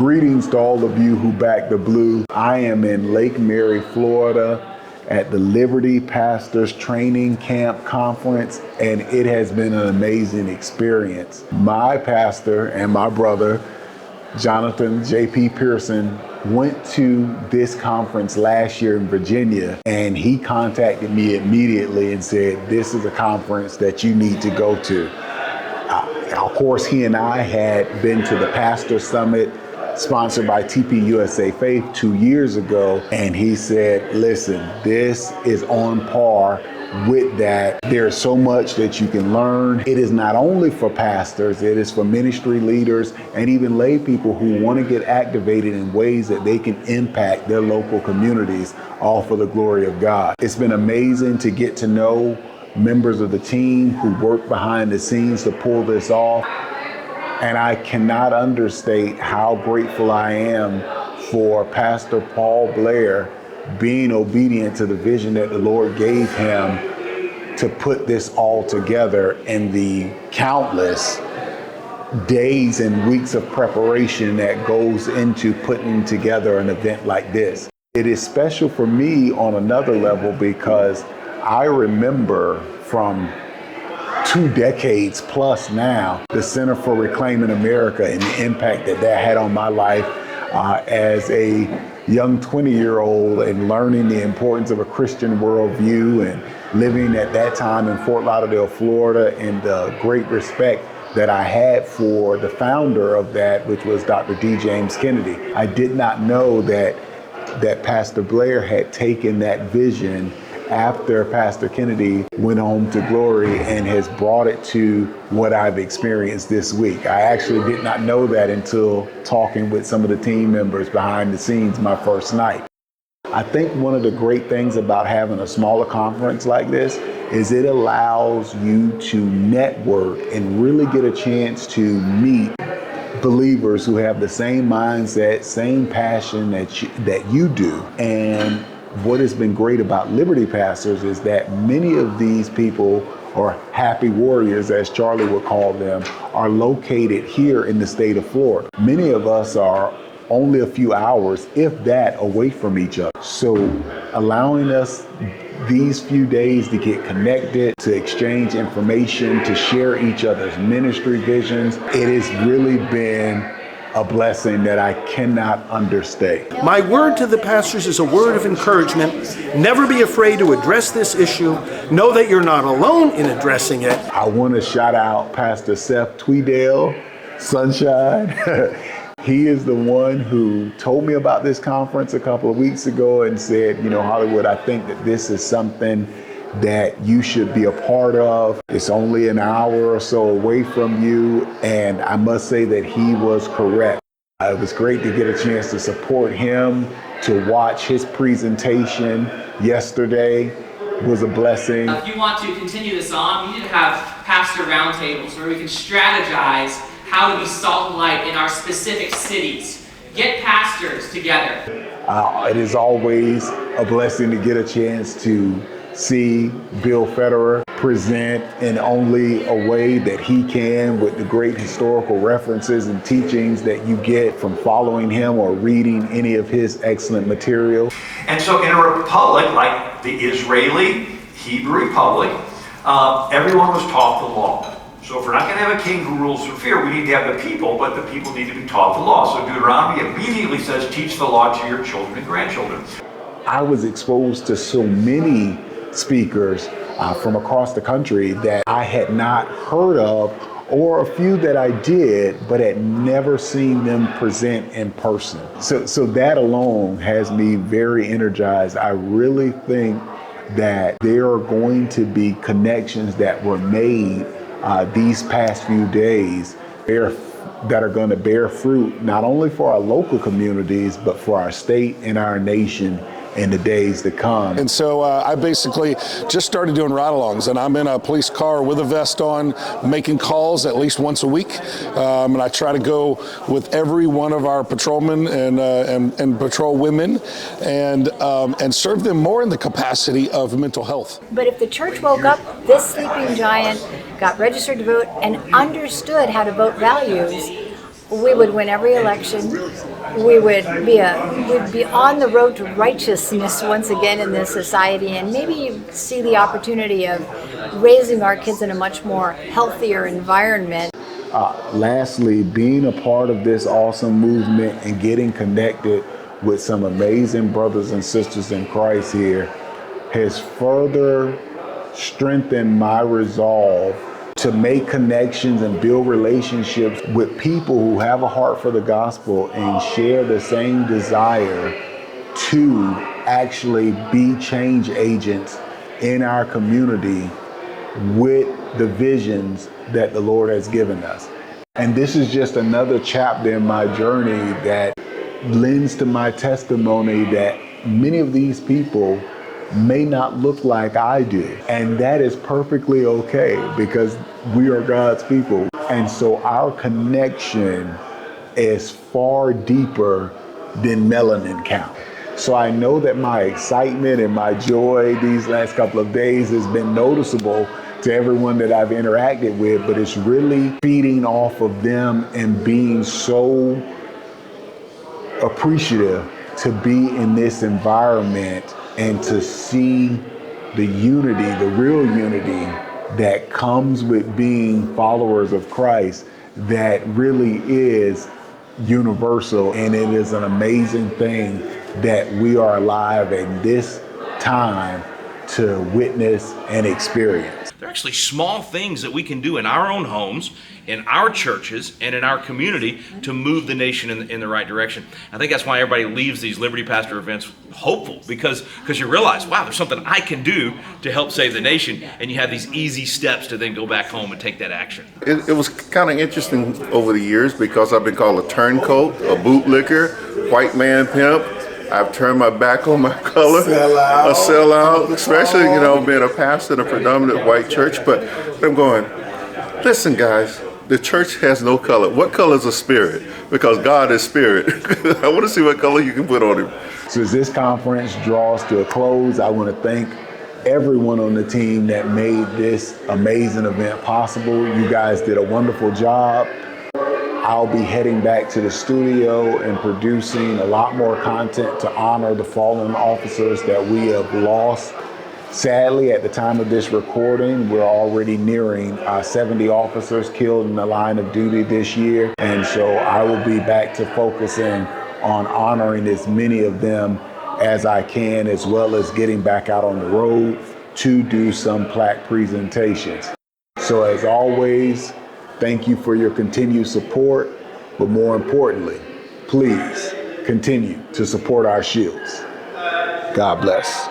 Greetings to all of you who back the blue. I am in Lake Mary, Florida at the Liberty Pastors Training Camp Conference, and it has been an amazing experience. My pastor and my brother, Jonathan J.P. Pearson, went to this conference last year in Virginia, and he contacted me immediately and said, this is a conference that you need to go to. Of course, he and I had been to the Pastor Summit sponsored by TP USA Faith 2 years ago, and he said, listen, this is on par with that. There's so much that you can learn. It is not only for pastors, it is for ministry leaders and even lay people who want to get activated in ways that they can impact their local communities, all for the glory of God. It's been amazing to get to know members of the team who work behind the scenes to pull this off. And I cannot understate how grateful I am for Pastor Paul Blair being obedient to the vision that the Lord gave him to put this all together, and the countless days and weeks of preparation that goes into putting together an event like this. It is special for me on another level because I remember from 2 decades plus now, the Center for Reclaiming America and the impact that that had on my life as a young 20-year-old, and learning the importance of a Christian worldview and living at that time in Fort Lauderdale, Florida, and the great respect that I had for the founder of that, which was Dr. D. James Kennedy. I did not know that Pastor Blair had taken that vision after Pastor Kennedy went home to glory and has brought it to what I've experienced this week. I actually did not know that until talking with some of the team members behind the scenes my first night. I think one of the great things about having a smaller conference like this is it allows you to network and really get a chance to meet believers who have the same mindset, same passion that you do. And what has been great about Liberty Pastors is that many of these people, or happy warriors as Charlie would call them, are located here in the state of Florida. Many of us are only a few hours, if that, away from each other. So allowing us these few days to get connected, to exchange information, to share each other's ministry visions, it has really been a blessing that I cannot understate. My word to the pastors is a word of encouragement. Never be afraid to address this issue. Know that you're not alone in addressing it. I want to shout out Pastor Seth Tweedale, Sunshine. He is the one who told me about this conference a couple of weeks ago and said, Hollywood, I think that this is something that you should be a part of. It's only an hour or so away from you, and I must say that he was correct. It was great to get a chance to support him, to watch his presentation yesterday was a blessing. If you want to continue this on, we need to have pastor roundtables where we can strategize how to be salt and light in our specific cities. Get pastors together. It is always a blessing to get a chance to see Bill Federer present in only a way that he can, with the great historical references and teachings that you get from following him or reading any of his excellent material. And so in a republic like the Israeli Hebrew Republic, everyone was taught the law. So if we're not going to have a king who rules through fear, we need to have the people, but the people need to be taught the law. So Deuteronomy immediately says, teach the law to your children and grandchildren. I was exposed to so many speakers from across the country that I had not heard of, or a few that I did, but had never seen them present in person. So that alone has me very energized. I really think that there are going to be connections that were made these past few days that are going to bear fruit, not only for our local communities, but for our state and our nation in the days to come. And so I basically just started doing ride-alongs, and I'm in a police car with a vest on, making calls at least once a week. And I try to go with every one of our patrolmen and patrol women and serve them more in the capacity of mental health. But if the church woke up, this sleeping giant got registered to vote and understood how to vote values, we would win every election. We would we'd be on the road to righteousness once again in this society, and maybe see the opportunity of raising our kids in a much more healthier environment. Lastly, being a part of this awesome movement and getting connected with some amazing brothers and sisters in Christ here has further strengthened my resolve to make connections and build relationships with people who have a heart for the gospel and share the same desire to actually be change agents in our community with the visions that the Lord has given us. And this is just another chapter in my journey that lends to my testimony that many of these people may not look like I do. And that is perfectly okay because we are God's people. And so our connection is far deeper than melanin count. So I know that my excitement and my joy these last couple of days has been noticeable to everyone that I've interacted with, but it's really feeding off of them and being so appreciative to be in this environment and to see the unity, the real unity that comes with being followers of Christ that really is universal. And it is an amazing thing that we are alive in this time to witness and experience. There are actually small things that we can do in our own homes, in our churches, and in our community to move the nation in the right direction. I think that's why everybody leaves these Liberty Pastor events hopeful, because you realize, wow, there's something I can do to help save the nation, and you have these easy steps to then go back home and take that action. It was kind of interesting over the years because I've been called a turncoat, a bootlicker, white man pimp. I've turned my back on my color, a sellout, especially, being a pastor in a predominant white church. But I'm going, listen, guys, the church has no color. What color is a spirit? Because God is spirit. I want to see what color you can put on him. So as this conference draws to a close, I want to thank everyone on the team that made this amazing event possible. You guys did a wonderful job. I'll be heading back to the studio and producing a lot more content to honor the fallen officers that we have lost. Sadly, at the time of this recording, we're already nearing 70 officers killed in the line of duty this year. And so I will be back to focusing on honoring as many of them as I can, as well as getting back out on the road to do some plaque presentations. So as always, thank you for your continued support, but more importantly, please continue to support our shields. God bless.